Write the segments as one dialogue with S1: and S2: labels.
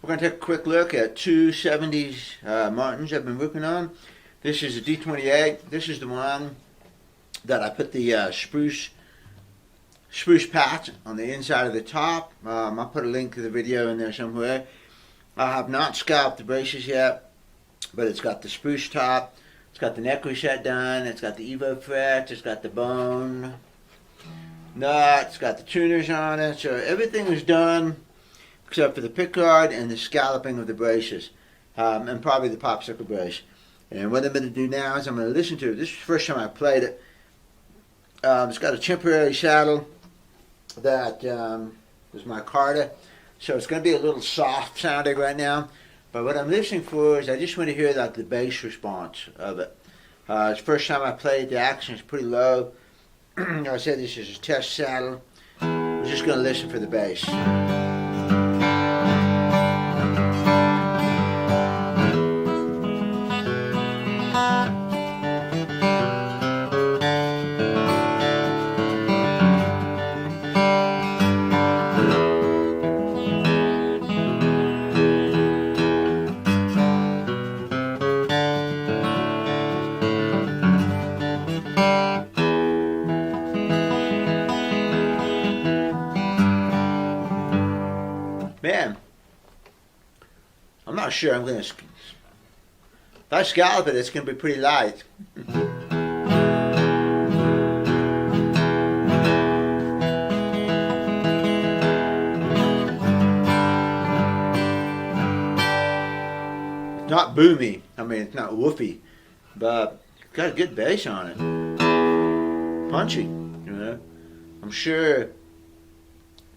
S1: We're going to take a quick look at two 70s Martins I've been working on. This is a D28. This is the one that I put the spruce patch on the inside of the top. I'll put a link to the video in there somewhere. I have not scalped the braces yet, but it's got the spruce top. It's got the neck reset done. It's got the Evo frets. It's got the bone nut. It's got the tuners on it. So everything is done except for the pickguard and the scalloping of the braces, and probably the popsicle brace. And what I'm going to do now is I'm going to listen to it. This is the first time I played it. It's got a temporary saddle that is my Carter, so it's going to be a little soft sounding right now. But what I'm listening for is I just want to hear like the bass response of it. It's the first time I played. The action is pretty low. I said this is a test saddle. I'm just going to listen for the bass. Man, I'm not sure I'm going to, if I scallop it, it's going to be pretty light. It's not boomy, I mean it's not woofy, but it's got a good bass on it. Punchy, you know. I'm sure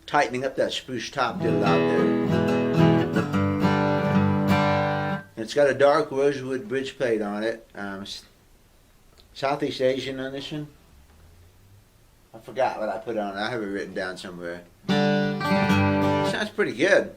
S1: tightening up that spruce top did a lot there. It's got a dark rosewood bridge plate on it. Southeast Asian on this one. I forgot what I put on it. I have it written down somewhere. Sounds pretty good.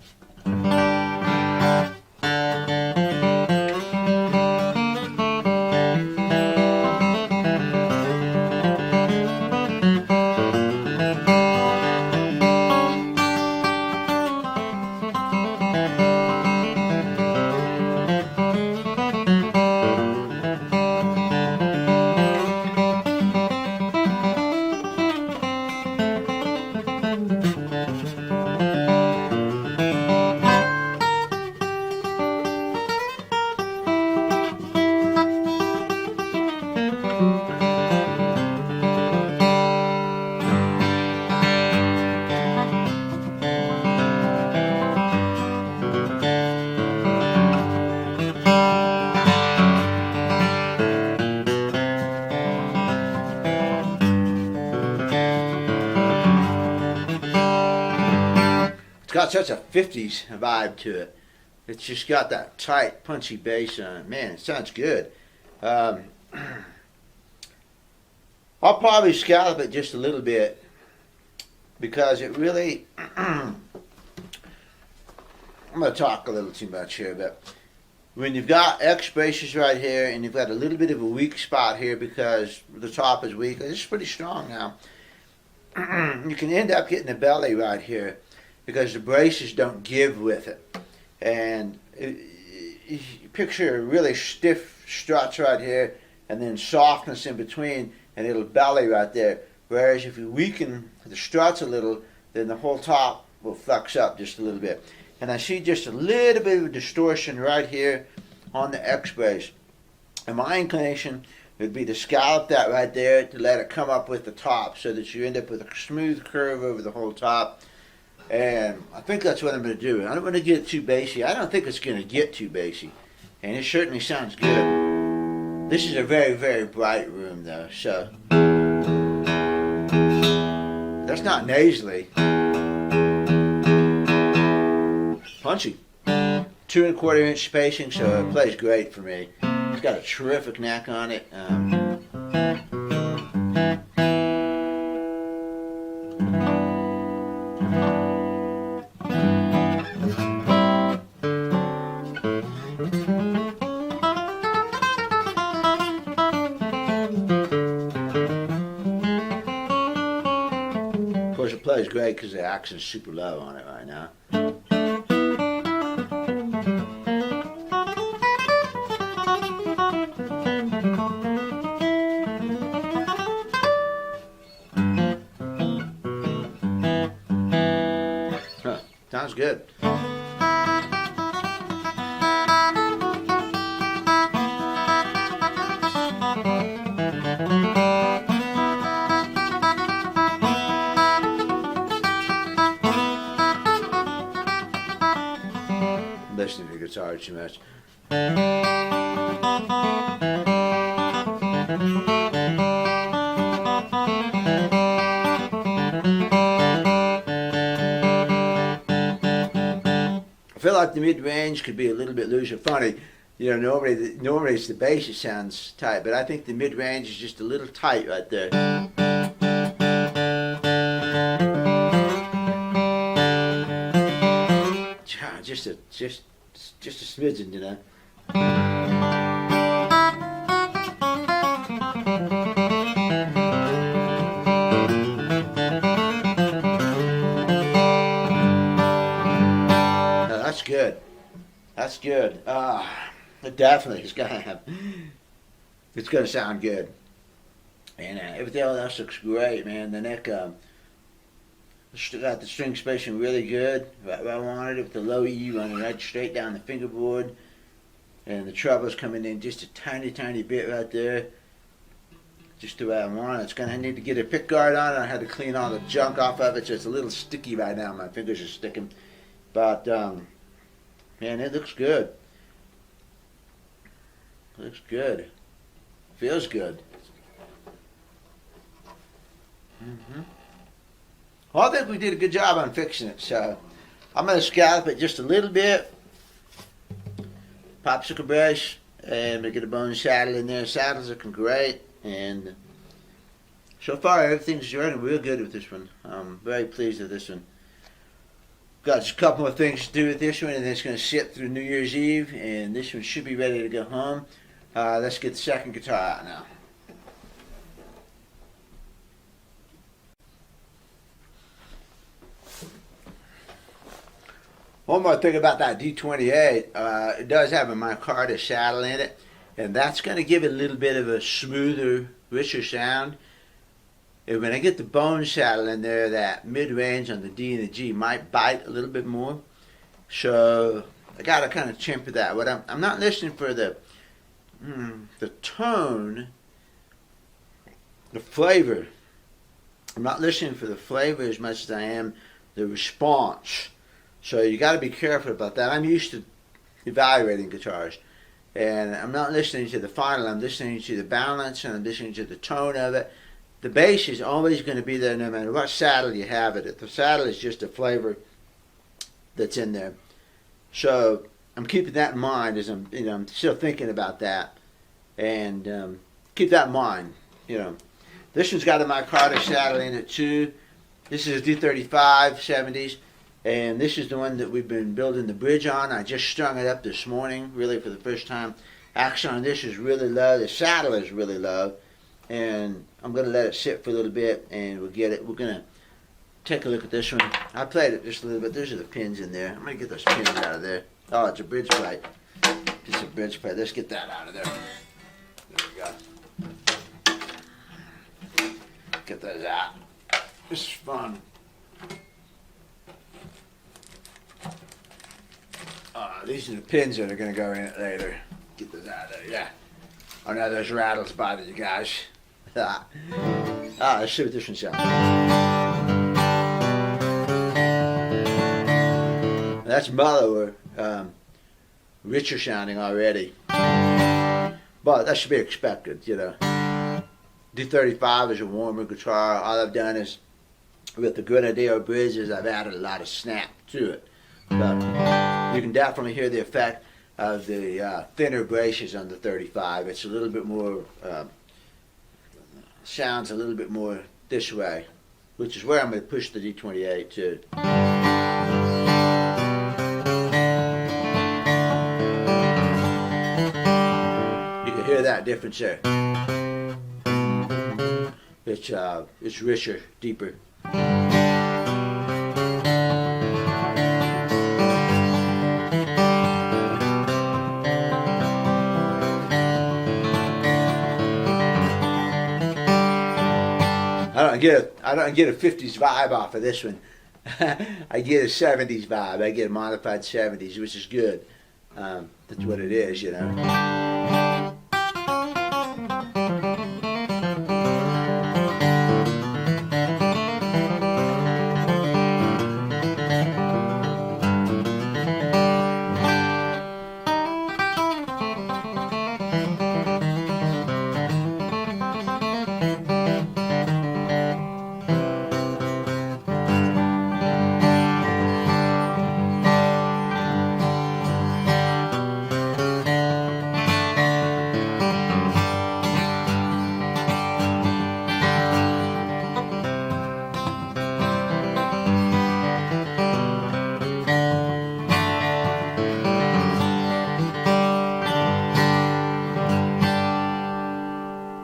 S1: It's got such a 50s vibe to it. It's just got that tight, punchy bass on it. Man, it sounds good. I'll probably scallop it just a little bit because it really, I'm going to talk a little too much here, but when you've got X braces right here and you've got a little bit of a weak spot here because the top is weak, it's pretty strong now. You can end up getting a belly right here because the braces don't give with it. And you picture really stiff struts right here and then softness in between and it'll belly right there. Whereas if you weaken the struts a little, then the whole top will flex up just a little bit. And I see just a little bit of distortion right here on the X brace. And my inclination would be to scallop that right there to let it come up with the top so that you end up with a smooth curve over the whole top. And I think that's what I'm going to do. I don't want to get too bassy. I don't think it's going to get too bassy. And it certainly sounds good. This is a very, very bright room though, so that's not nasally. Punchy. 2 1/4 inch spacing, so it plays great for me. It's got a terrific neck on it. Of course, it plays great because the action's super low on it right now. good. I'm listening to the guitar too much. I feel like the mid-range could be a little bit loose or funny. You know, normally it's the bass that sounds tight, but I think the mid-range is just a little tight right there. Just a smidgen, you know. That's good. That's good. It definitely is gonna have. It's gonna sound good, and everything else looks great, man. The neck, got the string spacing really good. Right where I wanted it, with the low E running right straight down the fingerboard, and the trebles coming in just a tiny, tiny bit right there, just the way I want it. It's gonna need to get a pick guard on it. I had to clean all the junk off of it, so it's a little sticky right now. My fingers are sticking, but man, it looks good. Looks good. Feels good. Well, I think we did a good job on fixing it, so I'm going to scallop it just a little bit. Popsicle brush, and I'm going to get a bone saddle in there. Saddle's looking great, and so far everything's running real good with this one. I'm very pleased with this one. Got just a couple more things to do with this one, and then it's going to sit through New Year's Eve, and this one should be ready to go home. Let's get the second guitar out now. One more thing about that D28, it does have a micarta saddle in it, and that's going to give it a little bit of a smoother, richer sound. And when I get the bone saddle in there, that mid-range on the D and the G might bite a little bit more. So I got to kind of temper that. What I'm not listening for the tone, the flavor. I'm not listening for the flavor as much as I am the response. So you got to be careful about that. I'm used to evaluating guitars, and I'm not listening to the final. I'm listening to the balance, and I'm listening to the tone of it. The bass is always going to be there no matter what saddle you have it. The saddle is just a flavor that's in there. So I'm keeping that in mind as I'm still thinking about that, and keep that in mind. This one's got a micarta saddle in it too. This is a D35 70's, and this is the one that we've been building the bridge on. I just strung it up this morning, really for the first time. Action on this is really low. The saddle is really low, and I'm going to let it sit for a little bit, and we'll get it. We're going to take a look at this one. I played it just a little bit. Those are the pins in there. I'm going to get those pins out of there. Oh, it's a bridge plate. It's a bridge plate. Let's get that out of there. There we go. Get those out. This is fun. These are the pins that are going to go in it later. Get those out of there. Yeah. Oh, now those rattles bother you guys. Let's see what this one sounds like. That's mellower, richer sounding already. But that should be expected, D35 is a warmer guitar. All I've done is, with the Grenadier bridges, I've added a lot of snap to it. But you can definitely hear the effect of the thinner braces on the 35. It's a little bit more, sounds a little bit more this way, which is where I'm going to push the D28 to. You can hear that difference there. It's richer, deeper. I don't get a 50s vibe off of this one. I get a 70s vibe. I get a modified 70s, which is good. That's what it is, you know.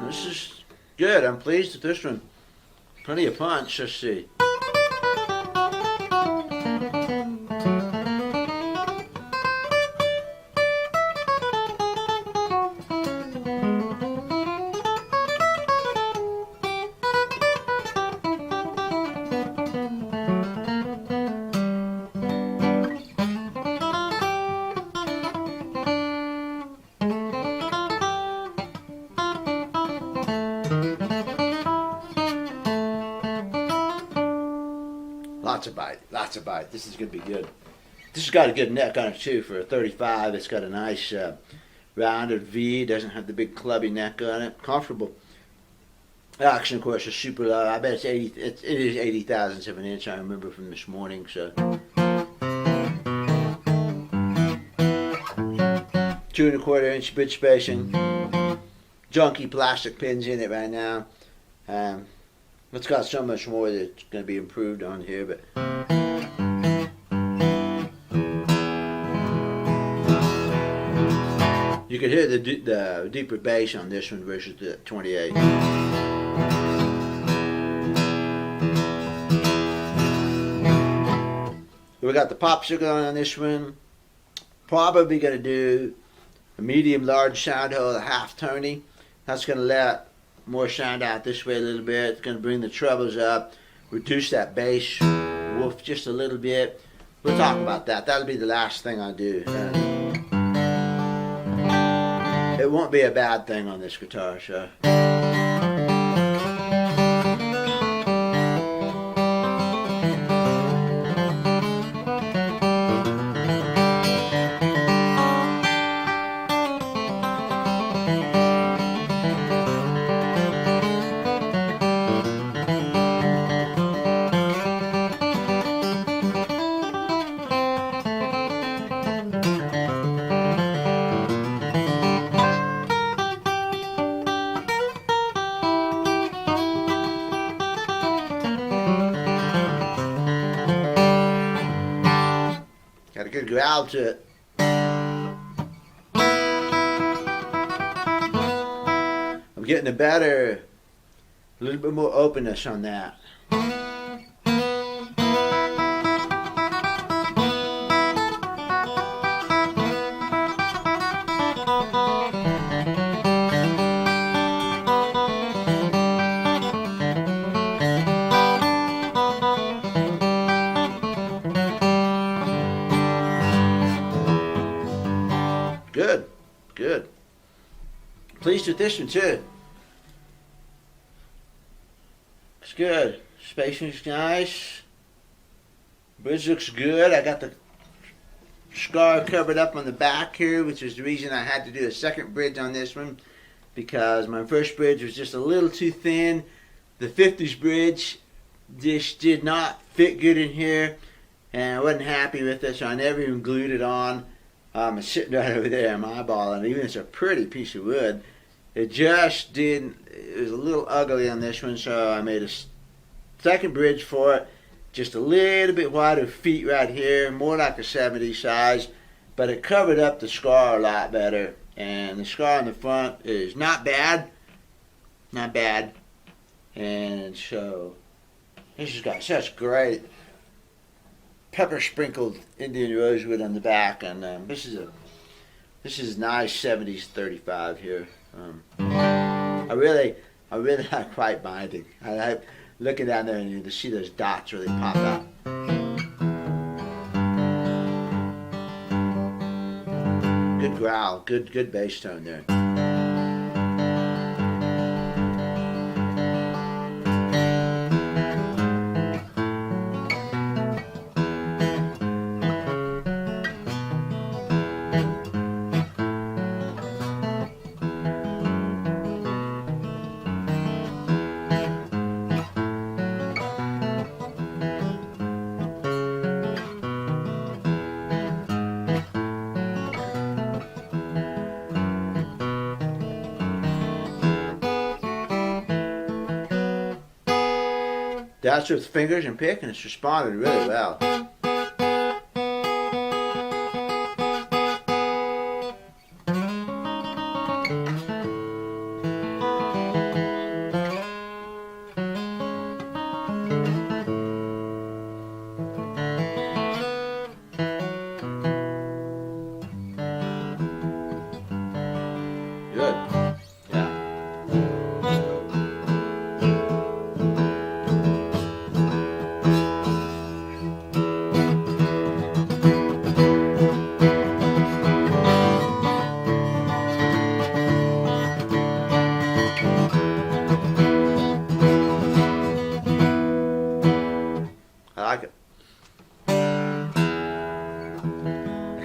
S1: This is good. I'm pleased with this one. Plenty of punch. Let's see. Lots of bite, lots of bite. This is going to be good. This has got a good neck on it too for a 35. It's got a nice rounded V. It doesn't have the big clubby neck on it. Comfortable. Action, of course, is super low. I bet it's 80. It is 80 thousandths of an inch. I remember from this morning. So 2¼ inch bridge spacing. Junky plastic pins in it right now. It's got so much more that's going to be improved on here, but you can hear the deeper bass on this one versus the 28. We got the popsicle on this one. Probably going to do a medium large sound hole, a half Tony. That's going to let more sound out this way a little bit. It's going to bring the trebles up, reduce that bass woof just a little bit. We'll talk about that. That'll be the last thing I do. It won't be a bad thing on this guitar, so. Got a good growl to it. I'm getting a little bit more openness on that. Good, good. Pleased with this one too. It's good. Spacing's nice. Bridge looks good. I got the scar covered up on the back here, which is the reason I had to do a second bridge on this one, because my first bridge was just a little too thin. The 50s bridge just did not fit good in here, and I wasn't happy with it, so I never even glued it on. It's sitting right over there in my eyeball, and even it's a pretty piece of wood, it just didn't, it was a little ugly on this one, so I made a second bridge for it, just a little bit wider feet right here, more like a 70s size, but it covered up the scar a lot better, and the scar on the front is not bad, and so this has got such great pepper sprinkled Indian rosewood on the back, and this is nice 70s 35 here. I really like white binding. I like looking down there and you see those dots really pop out. good growl, good bass tone there. That's with fingers and pick, and it's responded really well. Good. Yeah. I like it. I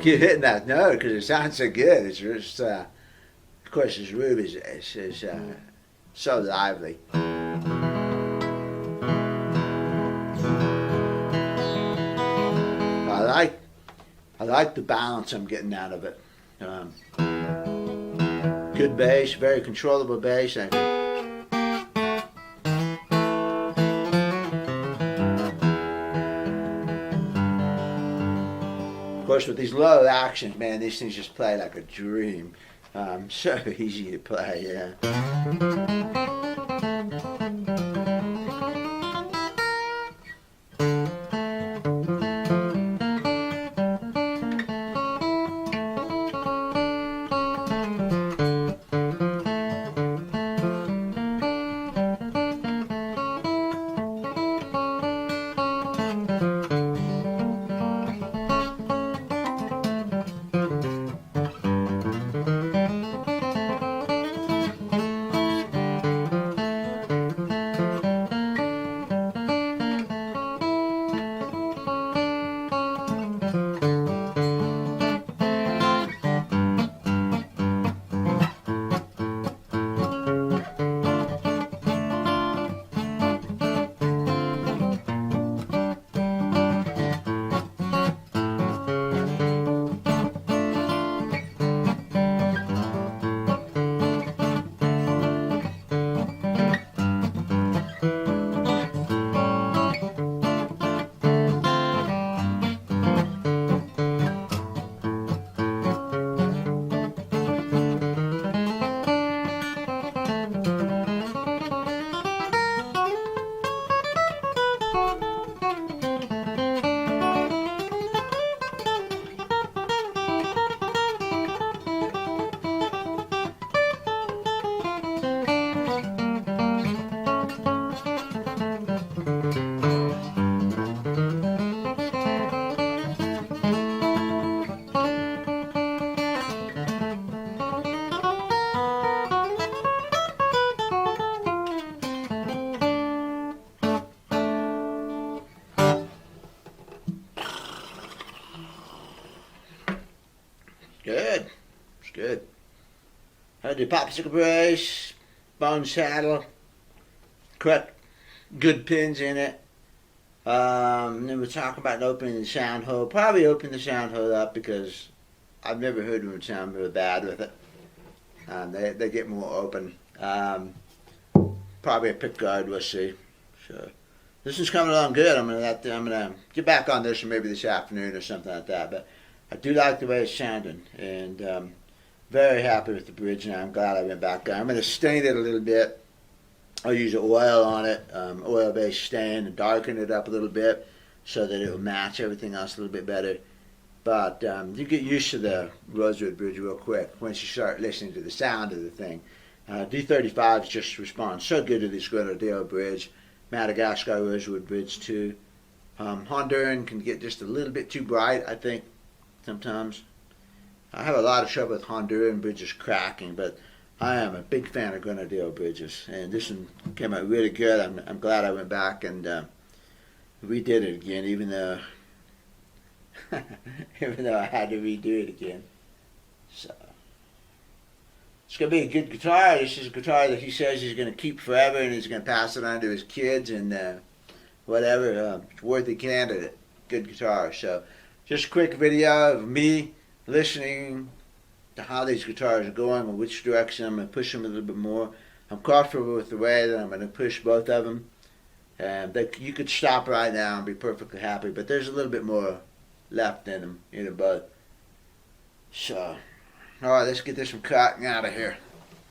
S1: keep hitting that note because it sounds so good. It's just, of course, his room is so lively. I like the balance I'm getting out of it. Good bass, very controllable bass. I think. Of course, with these low actions, man, these things just play like a dream. So easy to play, yeah. Good. It's good. I do popsicle brace, bone saddle, correct good pins in it. Then we're talking about opening the sound hole. Probably open the sound hole up because I've never heard them sound real bad with it. They get more open. Probably a pick guard, we'll see. So this is coming along good. I'm gonna get back on this maybe this afternoon or something like that. But I do like the way it's sounding, and very happy with the bridge now. I'm glad I went back there. I'm gonna stain it a little bit. I'll use oil on it, oil-based stain, and darken it up a little bit so that it will match everything else a little bit better. But you get used to the rosewood bridge real quick once you start listening to the sound of the thing. D35s just respond so good to this Grenadillo bridge. Madagascar rosewood bridge too. Honduran can get just a little bit too bright, I think, sometimes. I have a lot of trouble with Honduran bridges cracking, but I am a big fan of Grenadille bridges, and this one came out really good. I'm glad I went back and redid it again, even though even though I had to redo it again. So it's gonna be a good guitar. This is a guitar that he says he's gonna keep forever, and he's gonna pass it on to his kids and whatever. It's worthy candidate. Good guitar. So just a quick video of me listening to how these guitars are going and which direction I'm going to push them a little bit more. I'm comfortable with the way that I'm going to push both of them. And you could stop right now and be perfectly happy, but there's a little bit more left in them, both. So, alright, let's get this one cut and out of here.